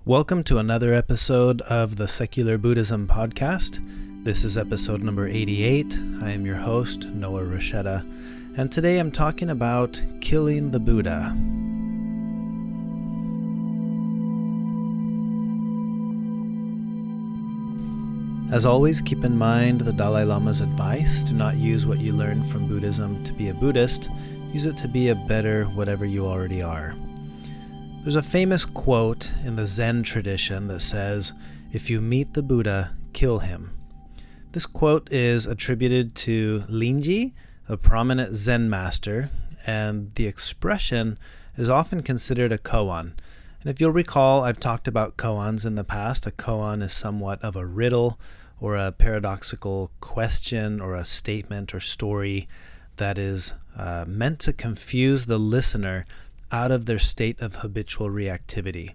Welcome to another episode of the Secular Buddhism Podcast. This is episode number 88. I am your host, Noah Rochetta, and today I'm talking about killing the Buddha. As always, keep in mind the Dalai Lama's advice: do not use what you learn from Buddhism to be a Buddhist. Use it to be a better whatever you already are. There's a famous quote in the Zen tradition that says, "If you meet the Buddha, kill him." This quote is attributed to Linji, a prominent Zen master, and the expression is often considered a koan. And if you'll recall, I've talked about koans in the past. A koan is somewhat of a riddle or a paradoxical question or a statement or story that is meant to confuse the listener out of their state of habitual reactivity.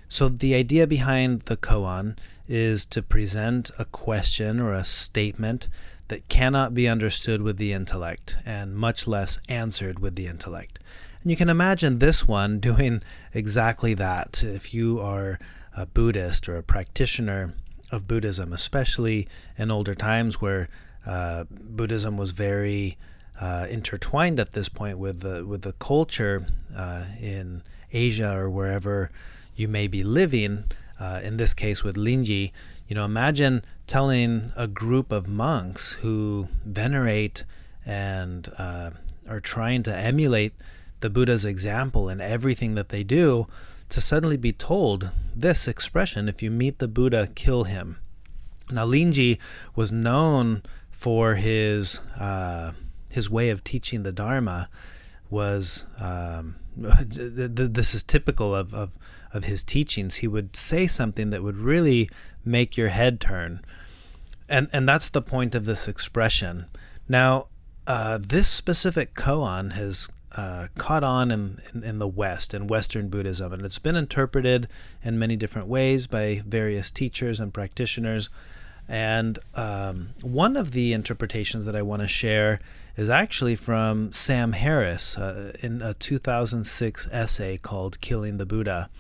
So the idea behind the koan is to present a question or a statement that cannot be understood with the intellect and much less answered with the intellect. And you can imagine this one doing exactly that. If you are a Buddhist or a practitioner of Buddhism, especially in older times where Buddhism was very intertwined at this point with the culture in Asia or wherever you may be living, in this case with Linji, imagine telling a group of monks who venerate and are trying to emulate the Buddha's example in everything that they do, to suddenly be told this expression: if you meet the Buddha, kill him. Now, Linji was known for his way of teaching the Dharma. Was this is typical of his teachings. He would say something that would really make your head turn, and that's the point of this expression. Now, this specific koan has caught on in the West, in Western Buddhism, and it's been interpreted in many different ways by various teachers and practitioners. And one of the interpretations that I want to share is actually from Sam Harris in a 2006 essay called Killing the Buddha.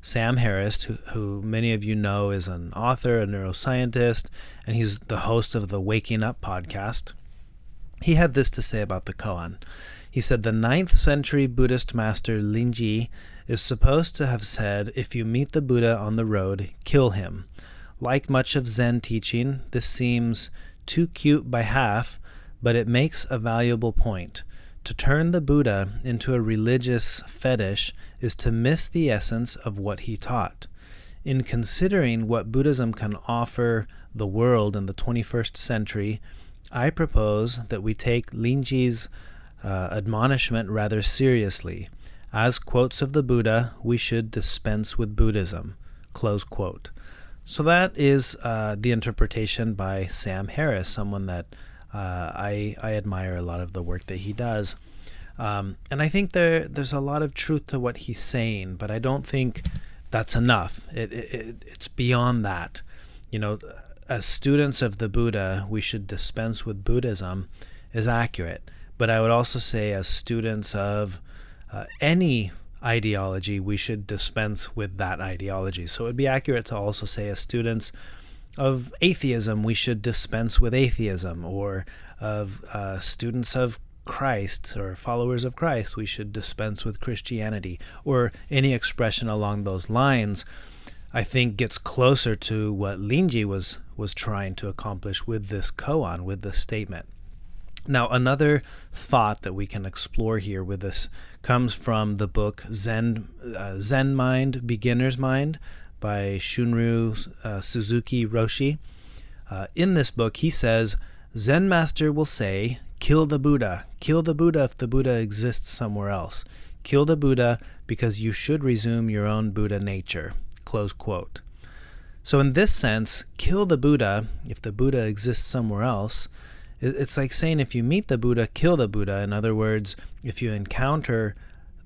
Sam Harris, who many of you know, is an author, a neuroscientist, and he's the host of the Waking Up podcast. He had this to say about the koan. He said, the 9th century Buddhist master Linji is supposed to have said, if you meet the Buddha on the road, kill him. Like much of Zen teaching, this seems too cute by half, but it makes a valuable point. To turn the Buddha into a religious fetish is to miss the essence of what he taught. In considering what Buddhism can offer the world in the 21st century, I propose that we take Linji's admonishment rather seriously. As quotes of the Buddha, we should dispense with Buddhism. Close quote. So that is the interpretation by Sam Harris, someone that I admire a lot of the work that he does. And I think there's a lot of truth to what he's saying, but I don't think that's enough. It's beyond that. As students of the Buddha, we should dispense with Buddhism is accurate. But I would also say as students of any ideology, we should dispense with that ideology. So it would be accurate to also say as students of atheism, we should dispense with atheism, or of students of Christ or followers of Christ, we should dispense with Christianity, or any expression along those lines. I think gets closer to what Linji was trying to accomplish with this koan, with this statement. Now, another thought that we can explore here with this comes from the book Zen Mind, Beginner's Mind by Shunryu Suzuki Roshi. In this book, he says, Zen master will say, kill the Buddha. Kill the Buddha if the Buddha exists somewhere else. Kill the Buddha because you should resume your own Buddha nature. Close quote. So in this sense, kill the Buddha if the Buddha exists somewhere else. It's like saying if you meet the Buddha, kill the Buddha. In other words, if you encounter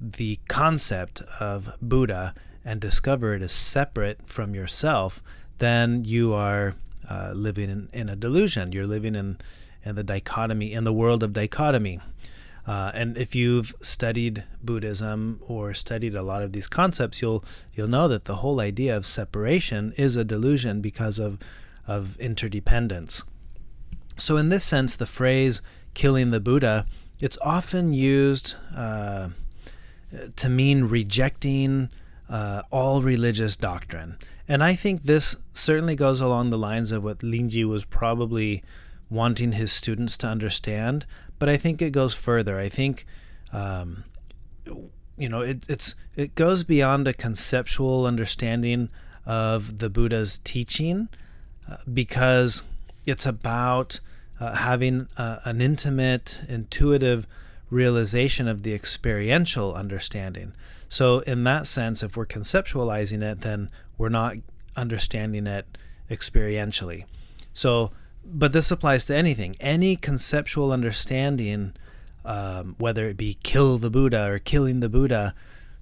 the concept of Buddha and discover it is separate from yourself, then you are living in a delusion. You're living in the dichotomy, in the world of dichotomy. And if you've studied Buddhism or studied a lot of these concepts, you'll know that the whole idea of separation is a delusion because of interdependence. So in this sense, the phrase killing the Buddha, it's often used to mean rejecting all religious doctrine. And I think this certainly goes along the lines of what Linji was probably wanting his students to understand, but I think it goes further. I think it goes beyond a conceptual understanding of the Buddha's teaching, because it's about having an intimate, intuitive realization of the experiential understanding. So in that sense, if we're conceptualizing it, then we're not understanding it experientially. So, but this applies to anything. Any conceptual understanding, whether it be kill the Buddha or killing the Buddha,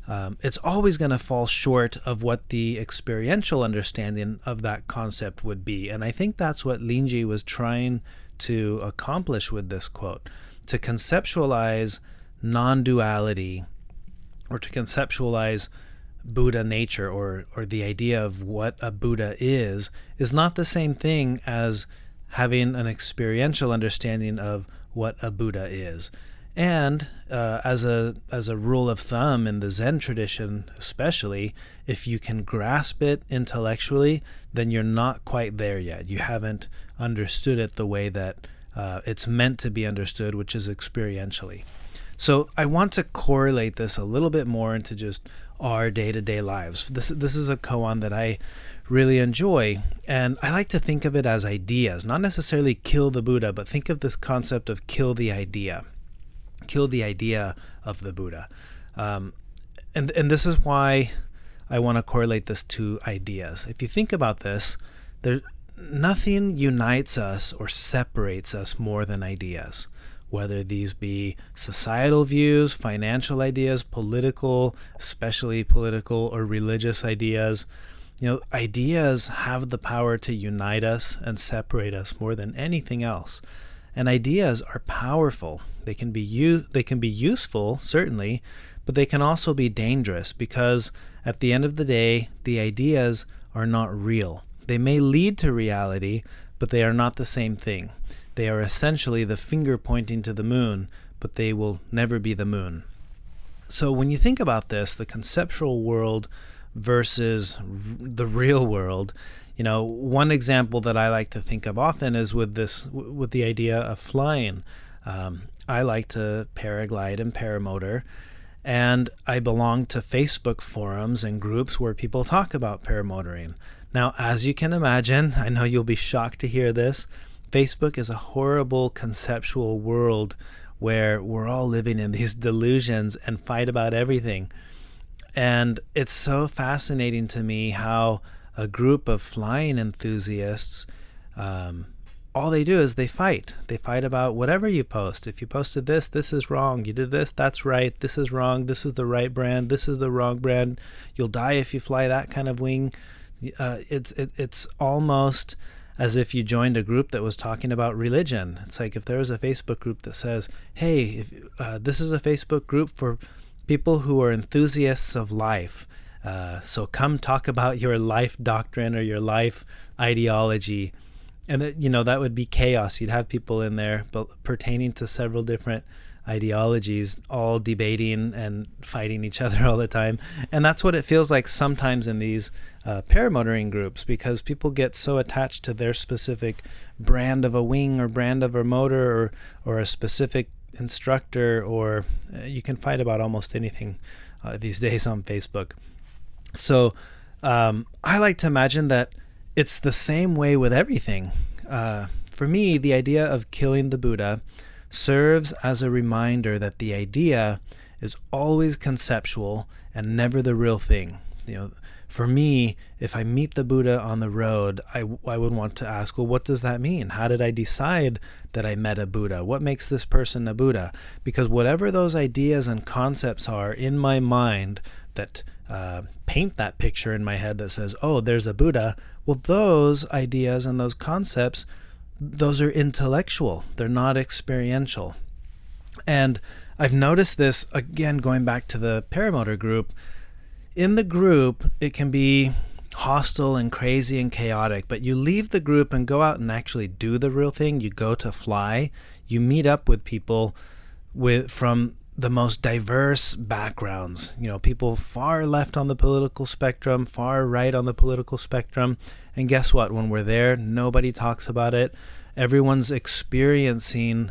it's always going to fall short of what the experiential understanding of that concept would be. And I think that's what Linji was trying to accomplish with this quote, to conceptualize non-duality, or to conceptualize Buddha nature, or the idea of what a Buddha is not the same thing as having an experiential understanding of what a Buddha is. And as a rule of thumb in the Zen tradition especially, if you can grasp it intellectually, then you're not quite there yet. You haven't understood it the way that it's meant to be understood, which is experientially. So I want to correlate this a little bit more into just our day-to-day lives. This is a koan that I really enjoy, and I like to think of it as ideas, not necessarily kill the Buddha, but think of this concept of kill the idea of the Buddha. And this is why I want to correlate this to ideas. If you think about this, there's nothing unites us or separates us more than ideas, whether these be societal views, financial ideas, political, especially political or religious ideas. Ideas have the power to unite us and separate us more than anything else. And ideas are powerful. They can be useful, certainly, but they can also be dangerous, because at the end of the day, the ideas are not real. They may lead to reality, but they are not the same thing. They are essentially the finger pointing to the moon, but they will never be the moon. So when you think about this, the conceptual world versus the real world, one example that I like to think of often is with the idea of flying. I like to paraglide and paramotor, and I belong to Facebook forums and groups where people talk about paramotoring. Now, as you can imagine, I know you'll be shocked to hear this, Facebook is a horrible conceptual world where we're all living in these delusions and fight about everything. And it's so fascinating to me how a group of flying enthusiasts, all they do is they fight. They fight about whatever you post. If you posted this, this is wrong. You did this, that's right. This is wrong. This is the right brand. This is the wrong brand. You'll die if you fly that kind of wing. It's almost as if you joined a group that was talking about religion. It's like if there was a Facebook group that says, hey, this is a Facebook group for people who are enthusiasts of life. So come talk about your life doctrine or your life ideology. And that would be chaos. You'd have people in there pertaining to several different ideologies, all debating and fighting each other all the time. And that's what it feels like sometimes in these paramotoring groups, because people get so attached to their specific brand of a wing or brand of a motor or a specific instructor, or you can fight about almost anything these days on Facebook. So I like to imagine that it's the same way with everything. For me, the idea of killing the Buddha serves as a reminder that the idea is always conceptual and never the real thing. For me, if I meet the Buddha on the road, I would want to ask, well, what does that mean? How did I decide that I met a Buddha? What makes this person a Buddha? Because whatever those ideas and concepts are in my mind that paint that picture in my head that says, oh, there's a Buddha, well, those ideas and those concepts, those are intellectual. They're not experiential. And I've noticed this, again, going back to the paramotor group. In the group, it can be hostile and crazy and chaotic, but you leave the group and go out and actually do the real thing. You go to fly. You meet up with people from the most diverse backgrounds, people far left on the political spectrum, far right on the political spectrum. And guess what? When we're there, nobody talks about it. Everyone's experiencing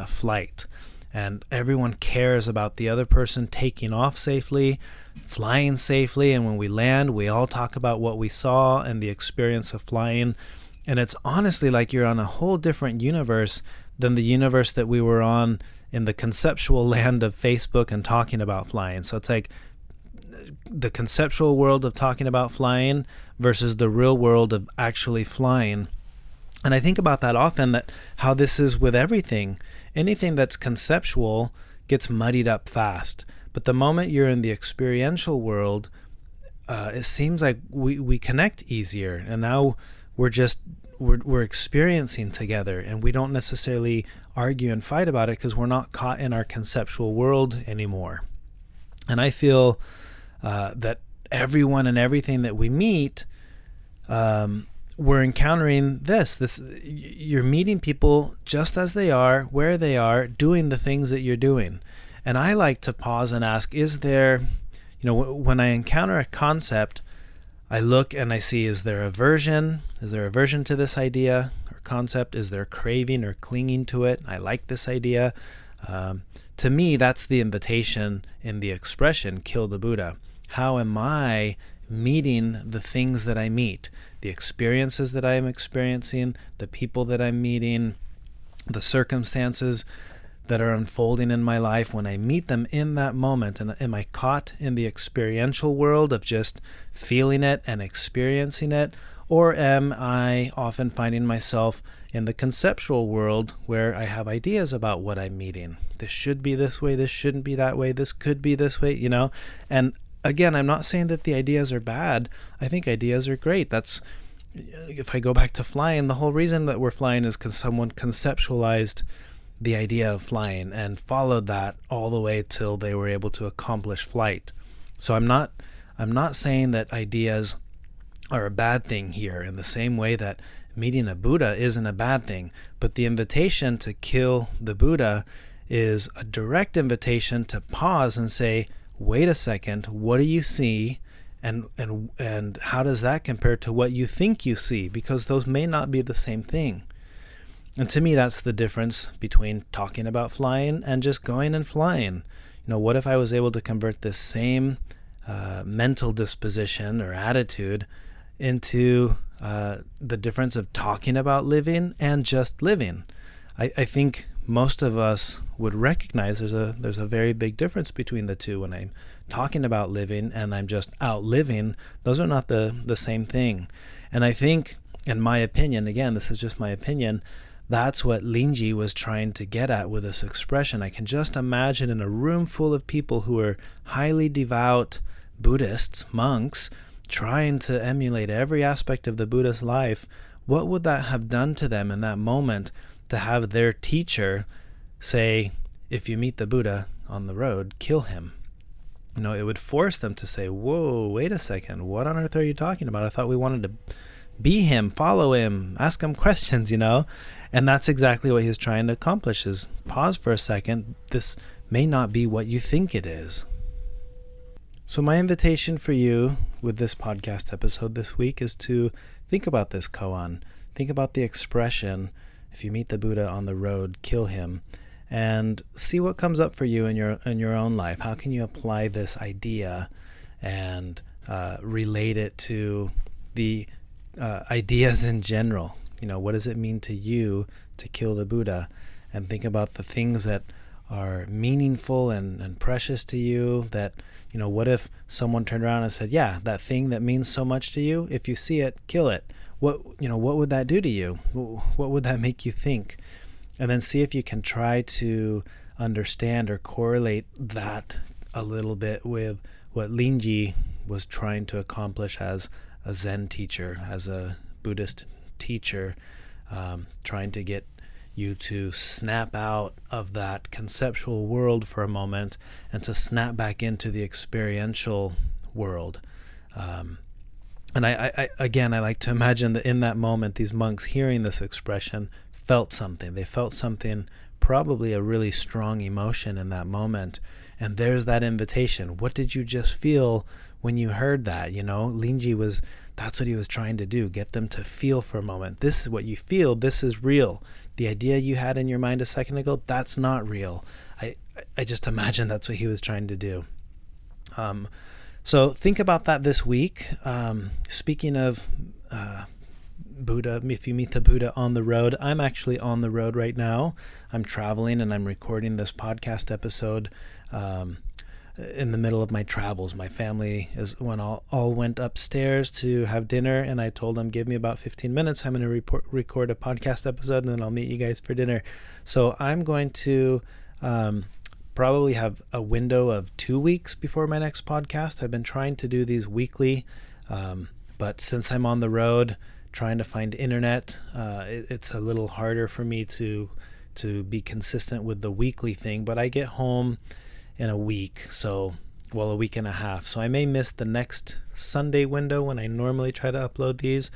flight, and everyone cares about the other person taking off safely, flying safely. And when we land, we all talk about what we saw and the experience of flying. And it's honestly like you're on a whole different universe than the universe that we were on in the conceptual land of Facebook and talking about flying. So it's like the conceptual world of talking about flying versus the real world of actually flying. And I think about that often, that how this is with everything. Anything that's conceptual gets muddied up fast. But the moment you're in the experiential world, it seems like we connect easier. And now we're experiencing together, and we don't necessarily argue and fight about it because we're not caught in our conceptual world anymore. And I feel that everyone and everything that we meet, we're encountering this. You're meeting people just as they are, where they are, doing the things that you're doing. And I like to pause and ask, is there, when I encounter a concept, I look and I see, is there aversion? Is there aversion to this idea or concept? Is there craving or clinging to it? I like this idea. To me, that's the invitation in the expression, kill the Buddha. How am I meeting the things that I meet, the experiences that I am experiencing, the people that I'm meeting, the circumstances that are unfolding in my life? When I meet them in that moment, and am I caught in the experiential world of just feeling it and experiencing it? Or am I often finding myself in the conceptual world where I have ideas about what I'm meeting? This should be this way, this shouldn't be that way, this could be this way, And again, I'm not saying that the ideas are bad. I think ideas are great. If I go back to flying, the whole reason that we're flying is because someone conceptualized the idea of flying and followed that all the way till they were able to accomplish flight. So I'm not saying that ideas are a bad thing here, in the same way that meeting a Buddha isn't a bad thing. But the invitation to kill the Buddha is a direct invitation to pause and say, wait a second, what do you see? And how does that compare to what you think you see? Because those may not be the same thing. And to me, that's the difference between talking about flying and just going and flying. What if I was able to convert this same mental disposition or attitude into the difference of talking about living and just living? I think most of us would recognize there's a very big difference between the two. When I'm talking about living and I'm just out living, those are not the same thing. And I think, in my opinion, again, this is just my opinion, that's what Linji was trying to get at with this expression. I can just imagine in a room full of people who are highly devout Buddhists, monks, trying to emulate every aspect of the Buddha's life. What would that have done to them in that moment, to have their teacher say, if you meet the Buddha on the road, kill him? It would force them to say, whoa, wait a second, what on earth are you talking about? I thought we wanted to be him, follow him, ask him questions, And that's exactly what he's trying to accomplish, is pause for a second. This may not be what you think it is. So my invitation for you with this podcast episode this week is to think about this koan. Think about the expression, if you meet the Buddha on the road, kill him, and see what comes up for you in your own life. How can you apply this idea and relate it to the ideas in general? What does it mean to you to kill the Buddha? And think about the things that are meaningful and precious to you. That, what if someone turned around and said, yeah, that thing that means so much to you, if you see it, kill it. What would that do to you? What would that make you think? And then see if you can try to understand or correlate that a little bit with what Linji was trying to accomplish as a Zen teacher, as a Buddhist teacher, trying to get you to snap out of that conceptual world for a moment and to snap back into the experiential world. And I again, I like to imagine that in that moment, these monks hearing this expression felt something. They felt something, probably a really strong emotion in that moment. And there's that invitation. What did you just feel when you heard that? Linji that's what he was trying to do, get them to feel for a moment. This is what you feel. This is real. The idea you had in your mind a second ago, that's not real. I just imagine that's what he was trying to do. So think about that this week. Speaking of Buddha, if you meet the Buddha on the road, I'm actually on the road right now. I'm traveling and I'm recording this podcast episode in the middle of my travels. My family all went upstairs to have dinner, and I told them, give me about 15 minutes. I'm going to record a podcast episode, and then I'll meet you guys for dinner. So I'm going to probably have a window of 2 weeks before my next podcast. I've been trying to do these weekly, but since I'm on the road trying to find internet, it's a little harder for me to be consistent with the weekly thing. But I get home in a week, a week and a half. So I may miss the next Sunday window when I normally try to upload these,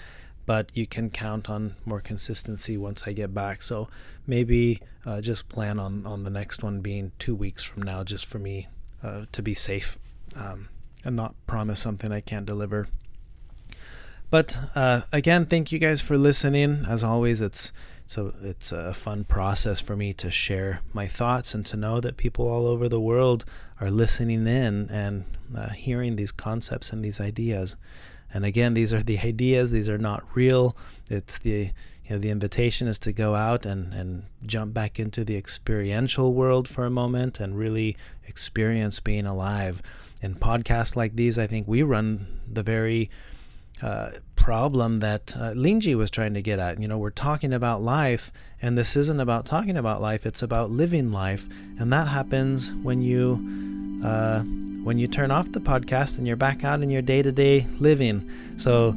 but you can count on more consistency once I get back. So maybe just plan on the next one being 2 weeks from now, just for me to be safe and not promise something I can't deliver. But again, thank you guys for listening. As always, it's a fun process for me to share my thoughts and to know that people all over the world are listening in and hearing these concepts and these ideas. And again, these are the ideas. These are not real. It's the invitation is to go out and jump back into the experiential world for a moment and really experience being alive. In podcasts like these, I think we run the very problem that Linji was trying to get at. We're talking about life, and this isn't about talking about life. It's about living life, and that happens when you turn off the podcast and you're back out in your day-to-day living. So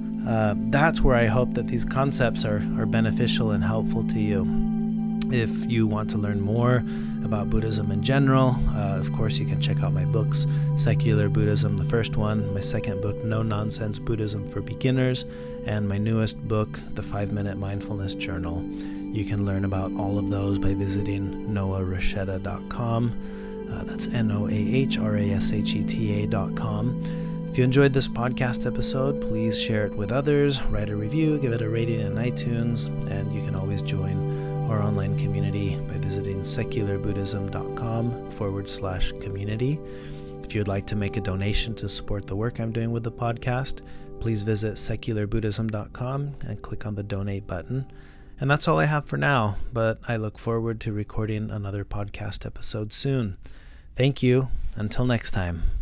that's where I hope that these concepts are beneficial and helpful to you. If you want to learn more about Buddhism in general, of course, you can check out my books, Secular Buddhism, the first one, my second book, No Nonsense Buddhism for Beginners, and my newest book, The 5-Minute Mindfulness Journal. You can learn about all of those by visiting noahrasheta.com. That's noahrasheta.com. If you enjoyed this podcast episode, please share it with others, write a review, give it a rating in iTunes, and you can always join our online community by visiting secularbuddhism.com/community. If you'd like to make a donation to support the work I'm doing with the podcast, please visit secularbuddhism.com and click on the donate button. And that's all I have for now, but I look forward to recording another podcast episode soon. Thank you. Until next time.